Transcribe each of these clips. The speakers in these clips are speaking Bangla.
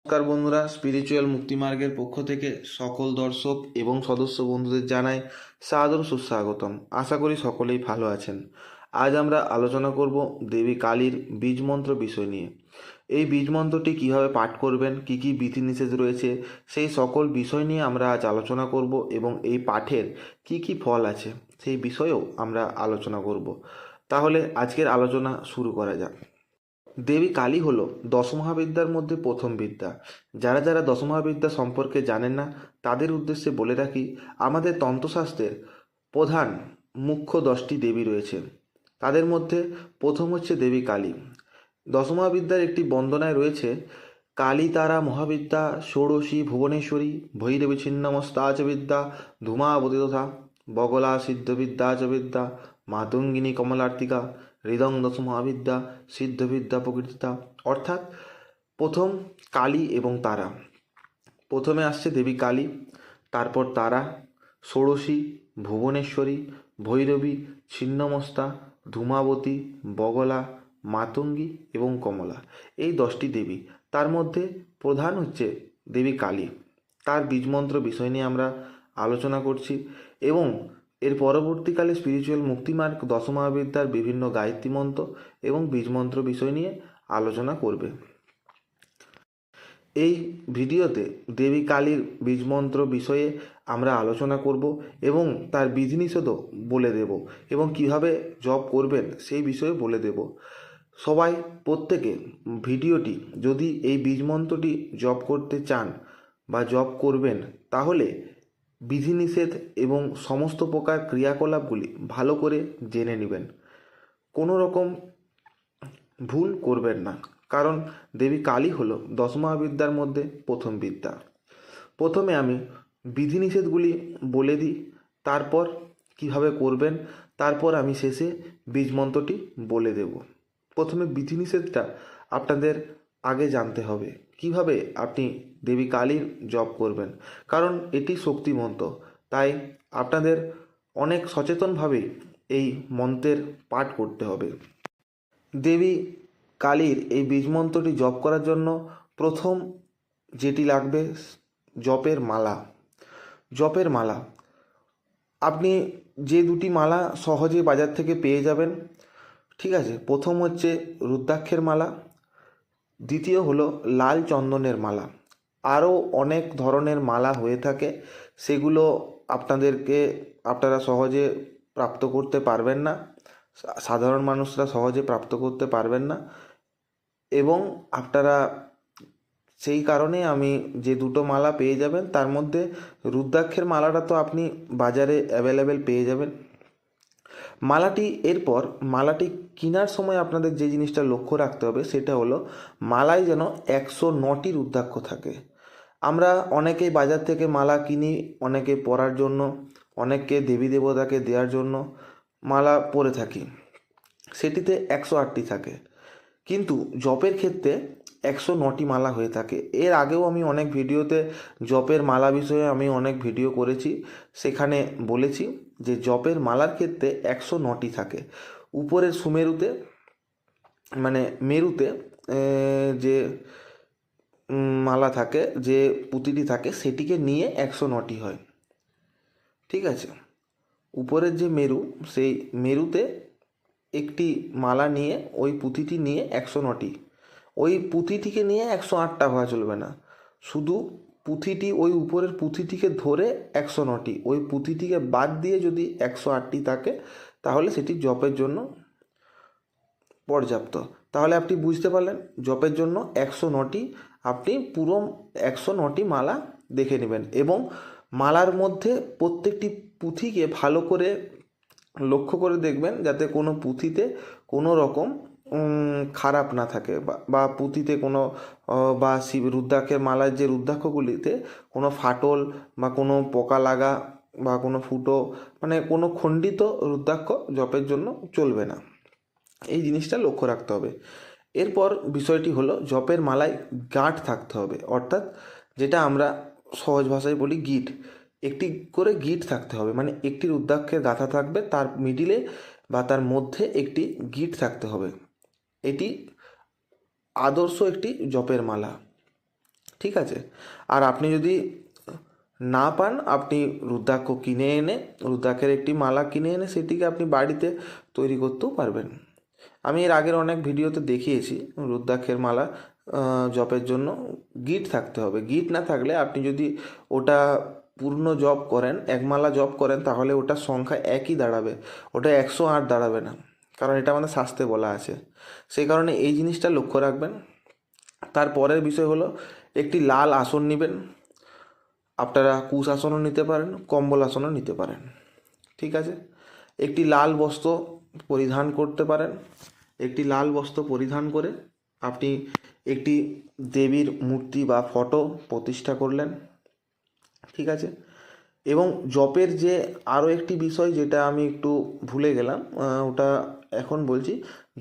নমস্কার বন্ধুরা, স্পিরিচুয়াল মুক্তি মার্গের পক্ষ থেকে সকল দর্শক এবং সদস্য বন্ধুদের জানাই সাদর সুস্বাগতম। আশা করি সকলেই ভালো আছেন। আজ আমরা আলোচনা করব দেবী কালীর বীজমন্ত্র বিষয় নিয়ে। এই বীজমন্ত্রটি কীভাবে পাঠ করবেন, কী কী বিধিনিষেধ রয়েছে, সেই সকল বিষয় নিয়ে আমরা আজ আলোচনা করব এবং এই পাঠের কী কী ফল আছে সেই বিষয়েও আমরা আলোচনা করব। তাহলে আজকের আলোচনা শুরু করা যাক। দেবী কালী হলো দশমহাবিদ্যার মধ্যে প্রথম বিদ্যা। যারা যারা দশমহাবিদ্যা সম্পর্কে জানেন না তাদের উদ্দেশ্যে বলে রাখি, আমাদের তন্ত্রশাস্ত্রের প্রধান মুখ্য 10টি দেবী রয়েছে। তাদের মধ্যে প্রথম হচ্ছে দেবী কালী। দশমহাবিদ্যার একটি বন্দনায় রয়েছে, কালী তারা মহাবিদ্যা ষোড়শী ভুবনেশ্বরী ভৈরবী ছিন্নমস্তা চ বিদ্যা ধূমাবতী তথা বগলা সিদ্ধবিদ্যা চ বিদ্যা মাতঙ্গিনী কমলার্তিকা হৃদং দশমহাবিদ্যা সিদ্ধবিদ্যা প্রকৃতিতা। অর্থাৎ প্রথম কালী এবং তারা। প্রথমে আসছে দেবী কালী, তারপর তারা, ষোড়শী, ভুবনেশ্বরী, ভৈরবী, ছিন্নমস্তা, ধূমাবতী, বগলা, মাতঙ্গী এবং কমলা। এই 10টি দেবী। তার মধ্যে প্রধান হচ্ছে দেবী কালী। তার বীজমন্ত্র বিষয় নিয়ে আমরা আলোচনা করছি এবং এর পরবর্তীকালে স্পিরিচুয়াল মুক্তিমার্গ দশমহাবিদ্যার বিভিন্ন গায়ত্রী মন্ত্র এবং বীজমন্ত্র বিষয় নিয়ে আলোচনা করবে। এই ভিডিওতে দেবী কালীর বীজমন্ত্র বিষয়ে আমরা আলোচনা করব এবং তার বিধিনিষেধও বলে দেব এবং কিভাবে জপ করবেন সেই বিষয়ে বলে দেব। সবাই প্রত্যেকে ভিডিওটি, যদি এই বীজমন্ত্রটি জপ করতে চান বা জপ করবেন, তাহলে বিধিনিষেধ এবং সমস্ত প্রকার ক্রিয়াকলাপগুলি ভালো করে জেনে নেবেন। কোনো রকম ভুল করবেন না, কারণ দেবী কালী হলো দশমহাবিদ্যার মধ্যে প্রথম বিদ্যা। প্রথমে আমি বিধিনিষেধগুলি বলে দিই, তারপর কিভাবে করবেন, তারপর আমি শেষে বীজমন্ত্রটি বলে দেব। প্রথমে বিধিনিষেধটা আপনাদের আগে জানতে হবে, কিভাবে আপনি দেবী কালীর জপ করবেন, কারণ এটি শক্তি মন্ত্র। তাই আপনাদের অনেক সচেতনভাবেই এই মন্ত্রের পাঠ করতে হবে। দেবী কালীর এই বীজমন্ত্রটি জপ করার জন্য প্রথম যেটি লাগবে, জপের মালা। জপের মালা আপনি যে দুটি মালা সহজে বাজার থেকে পেয়ে যাবেন, ঠিক আছে। প্রথম হচ্ছে রুদ্রাক্ষের মালা, দ্বিতীয় হলো লাল চন্দনের মালা। আরও অনেক ধরনের মালা হয়ে থাকে, সেগুলো আপনারা সহজে প্রাপ্ত করতে পারবেন না, সাধারণ মানুষরা সহজে প্রাপ্ত করতে পারবেন না এবং আপনারা সেই কারণে আমি যে দুটো মালা পেয়ে যাবেন, তার মধ্যে রুদ্রাক্ষের মালাটা তো আপনি বাজারে অ্যাভেলেবেল পেয়ে যাবেন। মালাটি কেনার সময় আপনাদের যে জিনিসটা লক্ষ্য রাখতে হবে সেটা হলো, মালায় যেন 109টি রুদ্রাক্ষ থাকে। আমরা অনেকেই বাজার থেকে মালা কিনি, অনেকে পরার জন্য, অনেককে দেবী দেবতাকে দেওয়ার জন্য মালা পরে থাকি, সেটিতে 108টি থাকে। কিন্তু জপের ক্ষেত্রে 109টি মালা হয়ে থাকে। এর আগেও আমি অনেক ভিডিওতে জপের মালা বিষয়ে আমি অনেক ভিডিও করেছি, সেখানে বলেছি যে জপের মালার ক্ষেত্রে 109টি থাকে। উপরের সুমেরুতে, মানে মেরুতে যে মালা থাকে, যে পুঁতিটি থাকে, সেটিকে নিয়ে 109টি হয়, ঠিক আছে। উপরের যে মেরু, সেই মেরুতে একটি মালা নিয়ে ওই পুঁথিটি নিয়ে 109টি, ওই পুঁথিটিকে নিয়ে 108টা হওয়া চলবে না, শুধু পুঁথিটি, ওই উপরের পুঁথিটিকে ধরে 109টি, ওই পুঁথিটিকে বাদ দিয়ে যদি 108টি থাকে তাহলে সেটি জপের জন্য পর্যাপ্ত। তাহলে আপনি বুঝতে পারলেন, জপের জন্য 109টি, আপনি পুরো 109টি মালা দেখে নেবেন এবং মালার মধ্যে প্রত্যেকটি পুঁথিকে ভালো করে লক্ষ্য করে দেখবেন, যাতে কোনো পুঁথিতে কোনো রকম খারাপ না থাকে, বা পুঁথিতে কোনো বা রুদ্রাক্ষের মালার যে রুদ্রাক্ষগুলিতে কোনো ফাটল বা কোনো পোকা লাগা বা কোনো ফুটো, মানে কোনো খণ্ডিত রুদ্রাক্ষ জপের জন্য চলবে না। এই জিনিসটা লক্ষ্য রাখতে হবে। এরপর বিষয়টি হলো, জপের মালায় গাঁট থাকতে হবে, অর্থাৎ যেটা আমরা সহজ ভাষায় বলি গিট। একটি করে গিট থাকতে হবে, মানে একটি রুদ্রাক্ষের গাঁথা থাকবে, তার মিডিলে বা তার মধ্যে একটি গিট থাকতে হবে। এটি আদর্শ একটি জপের মালা। ঠিক আছে। আর আপনি যদি না পান, আপনি রুদ্রাক্ষ কিনে এনে, রুদ্রাক্ষের একটি মালা কিনে এনে সেটিকে আপনি বাড়িতে তৈরি করতেও পারবেন। আমি এর আগের অনেক ভিডিওতে দেখিয়েছি রুদ্রাক্ষের মালা জপের জন্য গিট থাকতে হবে। গিট না থাকলে আপনি যদি ওটা পূর্ণ জপ করেন, একমালা জপ করেন, তাহলে ওটার সংখ্যা একই দাঁড়াবে, ওটা 108 দাঁড়াবে না, কারণ এটা আমাদের শাস্ত্রে বলা আছে। সেই কারণে এই জিনিসটা লক্ষ্য রাখবেন। তারপরের বিষয় হলো একটি লাল আসন নেবেন। আপনারা কুশ আসনও নিতে পারেন, কম্বল আসনও নিতে পারেন, ঠিক আছে। একটি লাল বস্ত্র পরিধান করতে পারেন। একটি লাল বস্ত্র পরিধান করে আপনি একটি দেবীর মূর্তি বা ফটো প্রতিষ্ঠা করলেন, ঠিক আছে। এবং জপের যে আরও একটি বিষয় যেটা আমি একটু ভুলে গেলাম, ওটা এখন বলছি।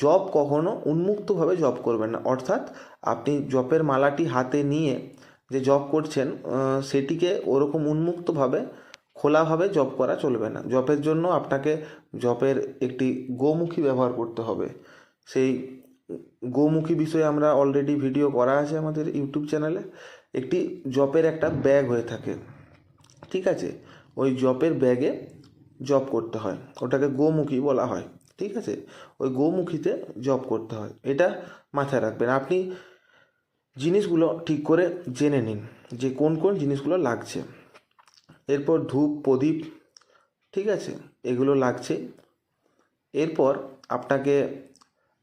জপ কখনো উন্মুক্তভাবে জপ করবেন না, অর্থাৎ আপনি জপের মালাটি হাতে নিয়ে যে জপ করছেন সেটিকে ওরকম উন্মুক্তভাবে খোলাভাবে জপ করা চলবে না। জপের জন্য আপনাকে জপের একটি গোমুখী ব্যবহার করতে হবে। সেই গোমুখী বিষয়ে আমরা অলরেডি ভিডিও করা আছে আমাদের ইউটিউব চ্যানেলে। একটি জপের একটা ব্যাগ হয়ে থাকে, ঠিক আছে। ওই জপের ব্যাগে জপ করতে হয়, ওটাকে গোমুখী বলা হয়, ঠিক আছে। ওই গোমুখীতে জপ করতে হয়, এটা মাথায় রাখবেন। আপনি জিনিসগুলো ঠিক করে জেনে নিন যে কোন কোন জিনিসগুলো লাগছে। এরপর ধূপ প্রদীপ, ঠিক আছে, এগুলো লাগছে। এরপর আপনাকে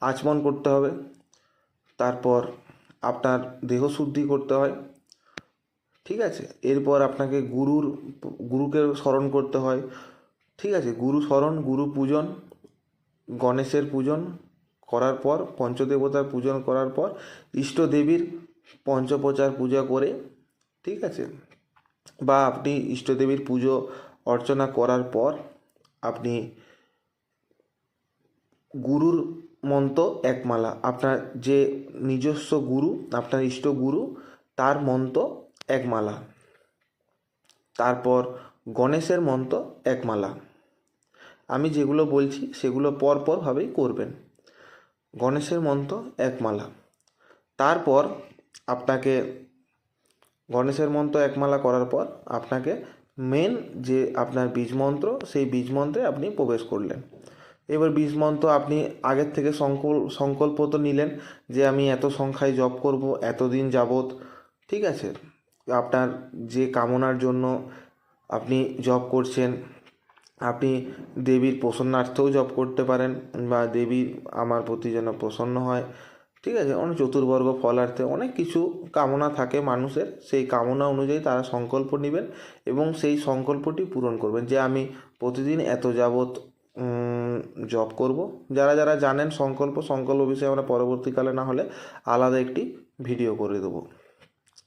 আচমন করতে হবে। তারপর আপনার দেহ শুদ্ধি করতে হয়, ঠিক আছে। এরপর আপনাকে গুরুকে স্মরণ করতে হয়, ঠিক আছে। গুরু স্মরণ, গুরু পূজন, গণেশের পূজন করার পর, পঞ্চদেবতার পূজন করার পর, ইষ্টদেবীর পঞ্চপ্রচার পূজা করে, ঠিক আছে, বা আপনি ইষ্টদেবীর পুজো অর্চনা করার পর আপনি গুরুর মন্ত্র একমালা, আপনার যে নিজস্ব গুরু, আপনার ইষ্ট গুরু, তার মন্ত্র একমালা। তারপর গণেশের মন্ত্র একমালা। আমি যেগুলো বলছি সেগুলো পরপরভাবেই করবেন। গণেশের মন্ত্র একমালা। তারপর আপনাকে গণেশের মন্ত্র একমালা করার পর আপনাকে মেন যে আপনার বীজ মন্ত্র, সেই বীজ মন্ত্রে আপনি প্রবেশ করলেন। এবার বীজ মন্ত্র আপনি আগের থেকে সংকল্প তো নিলেন যে আমি এত সংখ্যায় জপ করব এতদিন যাবত, ঠিক আছে। আপনার যে কামনার জন্য আপনি জপ করছেন, আপনি দেবীর প্রসন্নার্থেও জপ করতে পারেন, বা দেবীর আমার প্রতি যেন প্রসন্ন হয়, ঠিক আছে। অনেক চতুর্বর্গ ফলার্থে অনেক কিছু কামনা থাকে মানুষের, সেই কামনা অনুযায়ী তারা সংকল্প নেবেন এবং সেই সংকল্পটি পূরণ করবেন যে আমি প্রতিদিন এত যাবৎ জব করব। যারা যারা জানেন সংকল্প বিষয়ে আমরা পরবর্তীকালে না হলে আলাদা একটি ভিডিও করে দেবো,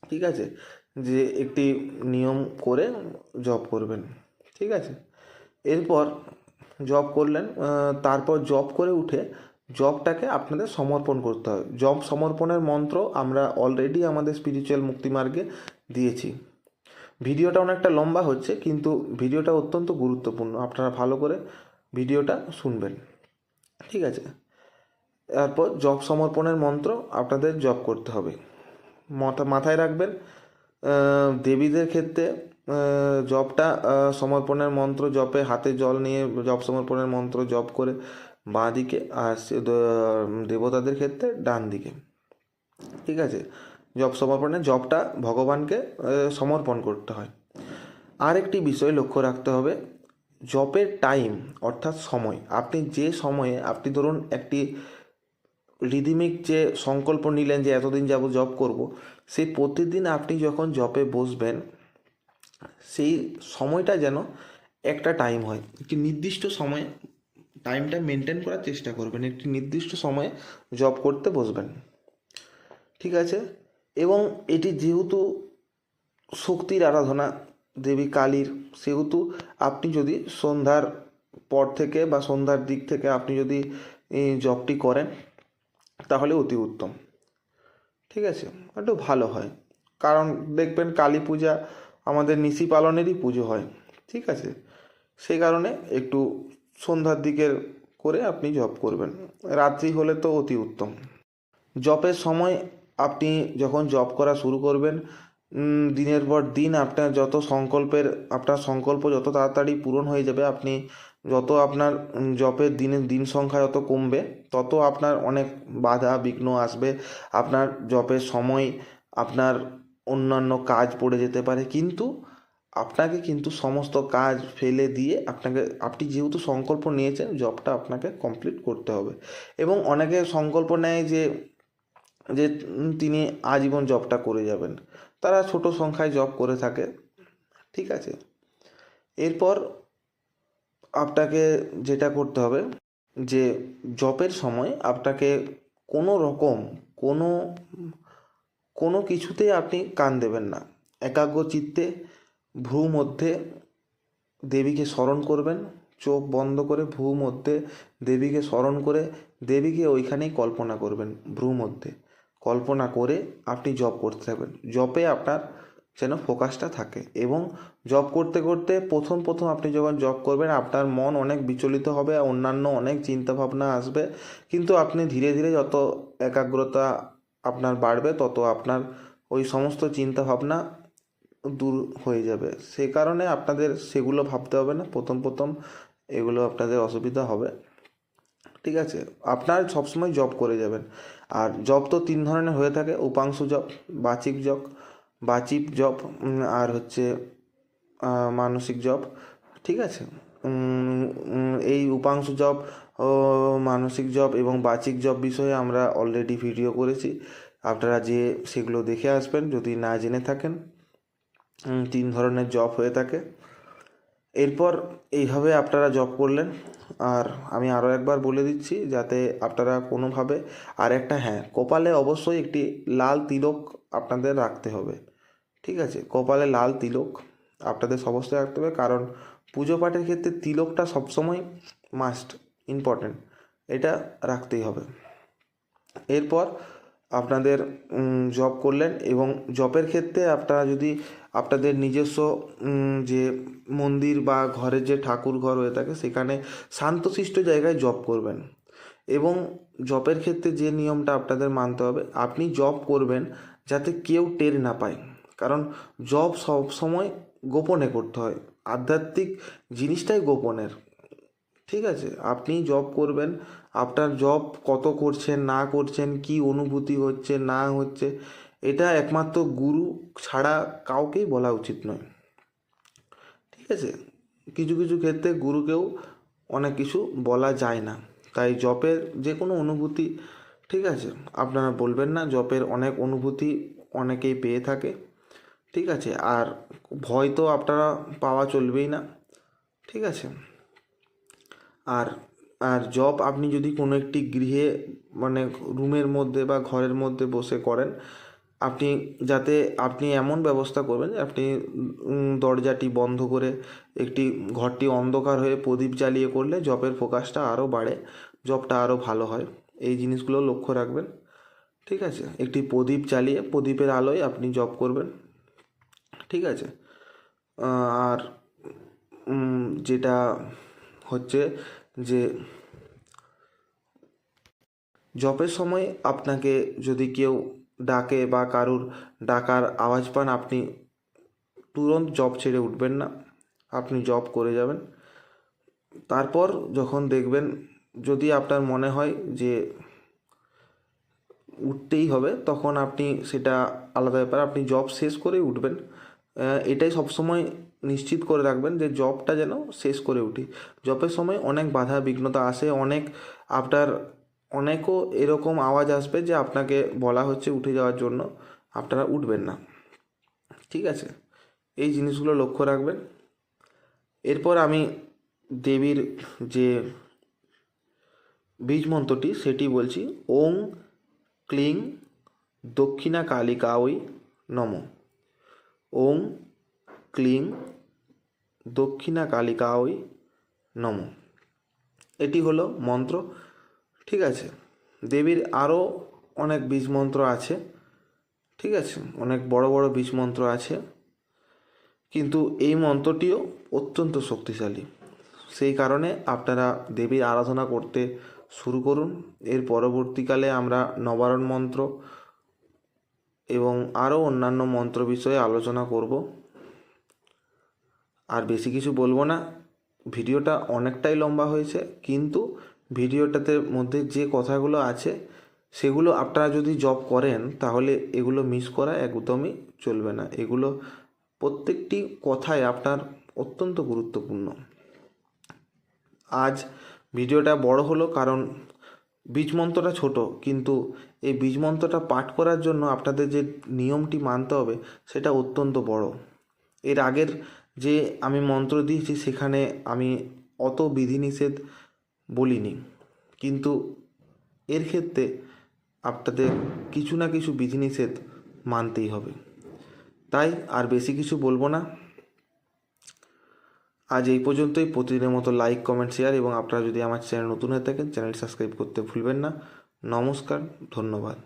ঠিক আছে, যে একটি নিয়ম করে জব করবেন, ঠিক আছে। এরপর জব করলেন, তারপর জব করে উঠে জবটাকে আপনাদের সমর্পণ করতে হবে। জব সমর্পণের মন্ত্র আমরা অলরেডি আমাদের স্পিরিচুয়াল মুক্তিমার্গে দিয়েছি। ভিডিওটা অনেকটা লম্বা হচ্ছে, কিন্তু ভিডিওটা অত্যন্ত গুরুত্বপূর্ণ, আপনারা ভালো করে ভিডিওটা শুনবেন, ঠিক আছে। তারপর জব সমর্পণের মন্ত্র আপনাদের জপ করতে হবে। মাথায় রাখবেন, দেবীদের ক্ষেত্রে জপটা সমর্পণের মন্ত্র জপে হাতে জল নিয়ে জপ সমর্পণের মন্ত্র জপ করে বাঁ দিকে, আর দেবতাদের ক্ষেত্রে ডান দিকে, ঠিক আছে। জপ সমর্পণে জপটা ভগবানকে সমর্পণ করতে হয়। আর একটি বিষয় লক্ষ্য রাখতে হবে, জপের টাইম অর্থাৎ সময়। আপনি যে সময়ে, আপনি ধরুন একটি রিদিমিক যে সংকল্প নিলেন যে এতদিন যাবো জপ করব, সেই প্রতিদিন আপনি যখন জপে বসবেন সেই সময়টা যেন একটা টাইম হয়, একটি নির্দিষ্ট সময়ে টাইমটা মেনটেন করার চেষ্টা করবেন, একটি নির্দিষ্ট সময়ে জব করতে বসবেন, ঠিক আছে। এবং এটি যেহেতু শক্তির আরাধনা দেবী কালীর, সেহেতু আপনি যদি সন্ধ্যার পর থেকে বা সন্ধ্যার দিক থেকে আপনি যদি এই জবটি করেন তাহলে অতি উত্তম, ঠিক আছে, একটু ভালো হয়। কারণ দেখবেন কালী পূজা আমাদের নিশি পালনেরই পুজো হয়, ঠিক আছে। সেই কারণে একটু সন্ধ্যার দিকের করে আপনি জপ করবেন, রাত্রি হলে তো অতি উত্তম। জপের সময় আপনি যখন জব করা শুরু করবেন, দিনের পর দিন আপনার আপনার সংকল্প যত তাড়াতাড়ি পূরণ হয়ে যাবে, আপনি যত আপনার জবের দিন সংখ্যা যত কমবে, তত আপনার অনেক বাধা বিঘ্ন আসবে। আপনার জবের সময় আপনার অন্যান্য কাজ পড়ে যেতে পারে, কিন্তু আপনাকে কিন্তু সমস্ত কাজ ফেলে দিয়ে আপনি যেহেতু সংকল্প নিয়েছেন, জবটা আপনাকে কমপ্লিট করতে হবে। এবং অনেকে সংকল্প নেয় যে যে তিনি আজীবন জবটা করে যাবেন, তারা ছোট সংখ্যায় জব করে থাকে। ঠিক আছে, এরপর আপনাকে যেটা করতে হবে, যে জবের সময় আপনাকে কোনো রকম কোনো কোনো কিছুতেই আপনি কান দেবেন না। একাগ্র চিত্তে ভ্রু মধ্যে দেবীকে স্মরণ করবেন, চোখ বন্ধ করে ভ্রু মধ্যে দেবীকে স্মরণ করে দেবীকে ওইখানেই কল্পনা করবেন। ভ্রু মধ্যে কল্পনা করে আপনি জব করতে থাকবেন। জবে আপনার যেন ফোকাসটা থাকে, এবং জব করতে করতে প্রথম আপনি যখন জব করবেন, আপনার মন অনেক বিচলিত হবে, অন্যান্য অনেক চিন্তাভাবনা আসবে, কিন্তু আপনি ধীরে ধীরে যত একাগ্রতা আপনার বাড়বে, তত আপনার ওই সমস্ত চিন্তাভাবনা দূর হয়ে যাবে। সেই কারণে আপনাদের সেগুলো ভাবতে হবে না। প্রথম এগুলো আপনাদের অসুবিধা হবে। ঠিক আছে, আপনার সবসময় জব করে যাবেন। আর জব তো 3 ধরনের হয়ে থাকে: উপাংশু জব, বাচিক জব, আর হচ্ছে মানসিক জব। ঠিক আছে, এই উপাংশু জব ও মানসিক জব এবং বাচিক জব বিষয়ে আমরা অলরেডি ভিডিও করেছি, আপনারা সেগুলো দেখে আসবেন যদি না জেনে থাকেন। 3 ধরনের জব হয়ে থাকে। এরপর এইভাবে আপনারা জব করলেন। আর আমি আরও একবার বলে দিচ্ছি, যাতে আপনারা কোনোভাবে, আর একটা, হ্যাঁ, কপালে অবশ্যই একটি লাল তিলক আপনাদের রাখতে হবে। ঠিক আছে, কপালে লাল তিলক আপনাদের অবশ্যই রাখতে হবে, কারণ পুজো পাঠের ক্ষেত্রে তিলকটা সবসময় মাস্ট, ইম্পর্টেন্ট, এটা রাখতেই হবে। এরপর আপনাদের জব করলেন, এবং জবের ক্ষেত্রে আপনারা যদি আপনাদের নিজস্ব যে মন্দির বা ঘরের যে ঠাকুর ঘর হয়ে থাকে, সেখানে শান্তশিষ্ট জায়গায় জব করবেন। এবং জবের ক্ষেত্রে যে নিয়মটা আপনাদের মানতে হবে, আপনি জব করবেন যাতে কেউ টের না পায়, কারণ জব সব সময় গোপনে করতে হয়। আধ্যাত্মিক জিনিসটাই গোপনের। ঠিক আছে, আপনি জব করবেন, আপনার জব কত করছেন না করছেন, কি অনুভূতি হচ্ছে না হচ্ছে, এটা একমাত্র গুরু ছাড়া কাউকেই বলা উচিত নয়। ঠিক আছে, কিছু কিছু ক্ষেত্রে গুরুকেও অনেক কিছু বলা যায় না, তাই জবের যে কোনো অনুভূতি, ঠিক আছে, আপনারা বলবেন না। জবের অনেক অনুভূতি অনেকেই পেয়ে থাকে। ঠিক আছে, আর ভয় তো আপনারা পাওয়া চলবেই না। ঠিক আছে, আর আর জব আপনি যদি কোনো একটি গৃহে, মানে রুমের মধ্যে বা ঘরের মধ্যে বসে করেন, আপনি এমন ব্যবস্থা করবেন যে আপনি দরজাটি বন্ধ করে ঘরটি অন্ধকার হয়ে প্রদীপ জ্বালিয়ে করলে জবের ফোকাসটা আরও বাড়ে, জবটা আরও ভালো হয়। এই জিনিসগুলো লক্ষ্য রাখবেন। ঠিক আছে, একটি প্রদীপ জ্বালিয়ে প্রদীপের আলোয় আপনি জব করবেন। ঠিক আছে, আর যেটা হচ্ছে যে জবের সময় আপনাকে যদি কেউ ডাকে বা কারুর ডাকার আওয়াজ পান, আপনি তুরন্ত জব ছেড়ে উঠবেন না, আপনি জব করে যাবেন। তারপর যখন দেখবেন, যদি আপনার মনে হয় যে উঠতেই হবে, তখন আপনি সেটা আলাদা ব্যাপার, আপনি জব শেষ করেই উঠবেন। এটাই সবসময় নিশ্চিত করে রাখবেন যে জবটা যেন শেষ করে উঠি। জবের সময় অনেক বাধা বিঘ্নতা আসে, অনেকও এরকম আওয়াজ আসবে যে আপনাকে বলা হচ্ছে উঠে যাওয়ার জন্য, আপনারা উঠবেন না। ঠিক আছে, এই জিনিসগুলো লক্ষ্য রাখবেন। এরপর আমি দেবীর যে বীজ মন্ত্রটি সেটি বলছি: ওং ক্লিং দক্ষিণা কালিকাঐ নমঃ। ওং ক্লিং দক্ষিণা কালিকাঐ নমঃ। এটি হলো মন্ত্র। ঠিক আছে, দেবীর আরও অনেক বীজ মন্ত্র আছে। ঠিক আছে, অনেক বড় বড় বীজ মন্ত্র আছে, কিন্তু এই মন্ত্রটিও অত্যন্ত শক্তিশালী। সেই কারণে আপনারা দেবীর আরাধনা করতে শুরু করুন। এর পরবর্তীকালে আমরা নবারণ মন্ত্র এবং আরও অন্যান্য মন্ত্র বিষয়ে আলোচনা করব। আর বেশি কিছু বলবো না, ভিডিওটা অনেকটাই লম্বা হয়েছে, কিন্তু ভিডিওটাতে মধ্যে যে কথাগুলো আছে সেগুলো আপনারা যদি জব করেন তাহলে এগুলো মিস করা একদমই চলবে না। এগুলো প্রত্যেকটি কথাই আপনার অত্যন্ত গুরুত্বপূর্ণ। আজ ভিডিওটা বড় হলো কারণ বীজ মন্ত্রটা ছোট, কিন্তু এই বীজ মন্ত্রটা পাঠ করার জন্য আপনাদের যে নিয়মটি মানতে হবে সেটা অত্যন্ত বড়। এর আগের যে আমি মন্ত্র দিয়েছি সেখানে আমি অত বিধিনিষেধ বলিনি, কিন্তু এর ক্ষেত্রে আপনাদের কিছু না কিছু বিধিনিষেধ মানতেই হবে। তাই আর বেশি কিছু বলবো না। আজ এই পর্যন্তই। প্রতিদিনের মতো লাইক, কমেন্ট, শেয়ার এবং আপনারা যদি আমার চ্যানেল নতুন হয়ে থাকেন চ্যানেল সাবস্ক্রাইব করতে ভুলবেন না। নমস্কার, ধন্যবাদ।